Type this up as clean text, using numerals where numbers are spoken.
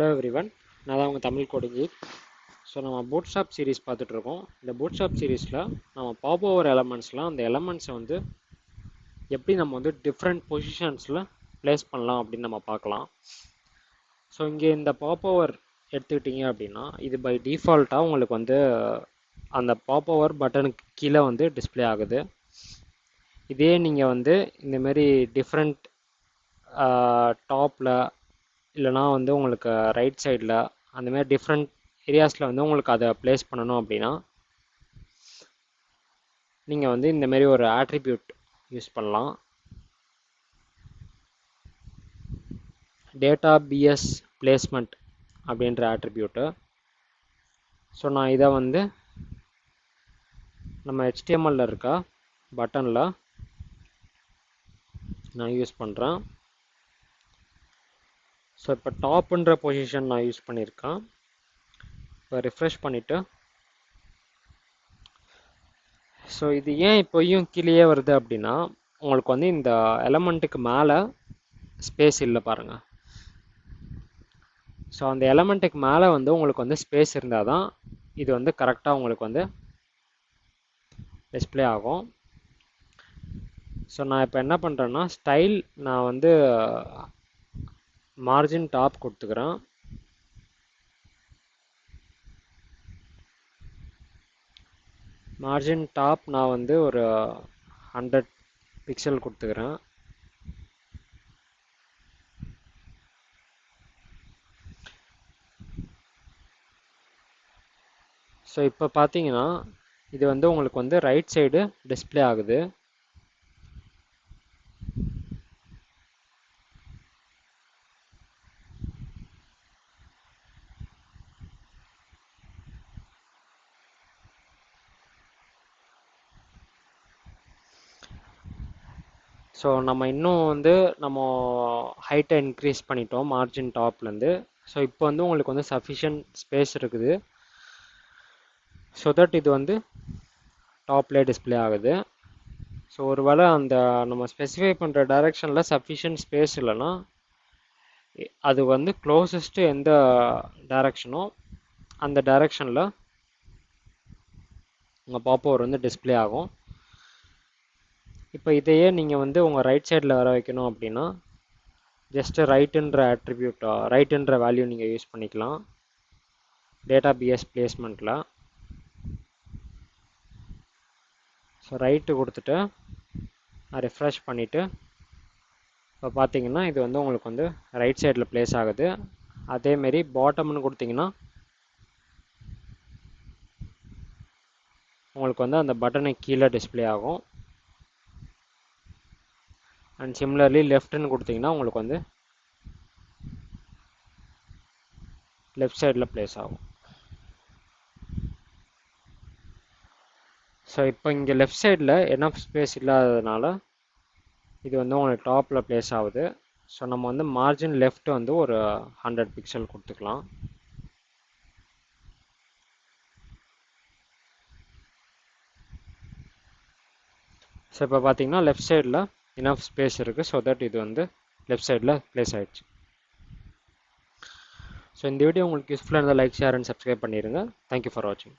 Hello everyone, நான் தான் உங்கள் தமிழ் கோடிங்கி. ஸோ நம்ம பூட்ஸ்ட்ராப் சீரிஸ் பார்த்துட்ருக்கோம். இந்த பூட்ஸ்ட்ராப் சீரீஸில் நம்ம பாப் ஓவர் எலமெண்ட்ஸ்லாம் அந்த எலமெண்ட்ஸை வந்து எப்படி நம்ம வந்து டிஃப்ரெண்ட் பொசிஷன்ஸில் ப்ளேஸ் பண்ணலாம் அப்படின்னு நம்ம பார்க்கலாம். ஸோ இங்கே இந்த பாப் ஓவர் எடுத்துக்கிட்டிங்க அப்படின்னா இது பை டிஃபால்ட்டாக உங்களுக்கு வந்து அந்த பாப் ஓவர் பட்டனுக்கு கீழே வந்து டிஸ்பிளே ஆகுது. இதே நீங்கள் வந்து இந்தமாரி டிஃப்ரெண்ட் டாப்பில் இல்லைனா வந்து உங்களுக்கு ரைட் சைடில் அந்தமாதிரி டிஃப்ரெண்ட் ஏரியாஸில் வந்து உங்களுக்கு அதை ப்ளேஸ் பண்ணணும் அப்படின்னா நீங்கள் வந்து இந்தமாரி ஒரு ஆட்ரிபியூட் யூஸ் பண்ணலாம். டேட்டா பிஎஸ் பிளேஸ்மெண்ட் அப்படின்ற ஆட்ரிபியூட்டு. ஸோ நான் இதை வந்து நம்ம HTML இருக்க பட்டனில் நான் யூஸ் பண்ணுறேன். ஸோ இப்போ டாப்புன்ற பொசிஷன் நான் யூஸ் பண்ணியிருக்கேன். இப்போ ரிஃப்ரெஷ் பண்ணிவிட்டு ஸோ இது ஏன் இப்போயும் கீழே வருது அப்படின்னா உங்களுக்கு வந்து இந்த எலமெண்ட்டுக்கு மேலே ஸ்பேஸ் இல்லை பாருங்கள். ஸோ அந்த எலமெண்ட்டுக்கு மேலே வந்து உங்களுக்கு வந்து ஸ்பேஸ் இருந்தால் தான் இது வந்து கரெக்டாக உங்களுக்கு வந்து டிஸ்பிளே ஆகும். ஸோ நான் இப்போ என்ன பண்ணுறேன்னா ஸ்டைல் நான் வந்து மார்ஜின் டாப் கொடுத்துக்கிறேன். மார்ஜின் டாப் நான் வந்து ஒரு 100 பிக்சல் கொடுத்துக்கிறேன். ஸோ இப்போ பார்த்தீங்கன்னா இது வந்து உங்களுக்கு வந்து ரைட் சைடு டிஸ்பிளே ஆகுது. ஸோ நம்ம இன்னும் வந்து நம்ம ஹைட்டை இன்க்ரீஸ் பண்ணிட்டோம் மார்ஜின் டாப்லேருந்து. ஸோ இப்போ வந்து உங்களுக்கு வந்து சஃபிஷியன்ட் ஸ்பேஸ் இருக்குது. ஸோ தட் இது வந்து டாப்லேயே டிஸ்பிளே ஆகுது. ஸோ ஒருவேளை அந்த நம்ம ஸ்பெசிஃபை பண்ணுற டைரெக்ஷனில் சஃபிஷியன்ட் ஸ்பேஸ் இல்லைன்னா அது வந்து க்ளோசஸ்ட்டு எந்த டைரெக்ஷனோ அந்த டைரெக்ஷனில் உங்கள் பாப் ஓவர் வந்து டிஸ்பிளே ஆகும். இப்போ இதையே நீங்கள் வந்து உங்கள் ரைட் சைடில் வர வைக்கணும் அப்படின்னா ஜஸ்ட்டு ரைட்டுன்ற ஆட்ரிபியூட் ரைட்டுன்ற வேல்யூ நீங்கள் யூஸ் பண்ணிக்கலாம் டேட்டா பிஎஸ் பிளேஸ்மெண்ட்டில். ஸோ ரைட்டு கொடுத்துட்டு ரிஃப்ரெஷ் பண்ணிவிட்டு இப்போ பார்த்தீங்கன்னா இது வந்து உங்களுக்கு வந்து ரைட் சைடில் ப்ளேஸ் ஆகுது. அதேமாரி பாட்டம்னு கொடுத்தீங்கன்னா உங்களுக்கு வந்து அந்த பட்டனுக்கு கீழே டிஸ்பிளே ஆகும். அண்ட் சிமிலர்லி லெஃப்ட்னு கொடுத்தீங்கன்னா உங்களுக்கு வந்து லெஃப்ட் சைடில் ப்ளேஸ் ஆகும். ஸோ இப்போ இங்கே லெஃப்ட் சைடில் எனஃப் ஸ்பேஸ் இல்லாததுனால இது வந்து உங்களுக்கு டாப்பில் ப்ளேஸ் ஆகுது. ஸோ நம்ம வந்து மார்ஜின் லெஃப்ட் வந்து ஒரு 100 பிக்சல் கொடுத்துக்கலாம். ஸோ இப்போ பார்த்தீங்கன்னா லெஃப்ட் சைடில் எனஃப் ஸ்பேஸ் இருக்குது. ஸோ தட் இது வந்து லெஃப்ட் சைடில் ப்ளேஸ் ஆகிடுச்சு. ஸோ இந்த வீடியோ உங்களுக்கு யூஸ்ஃபுல்லாக இருந்தால் லைக், ஷேர் அண்ட் சப்ஸ்கிரைப் பண்ணிடுங்க. தேங்க்யூ ஃபார் வாட்சிங்.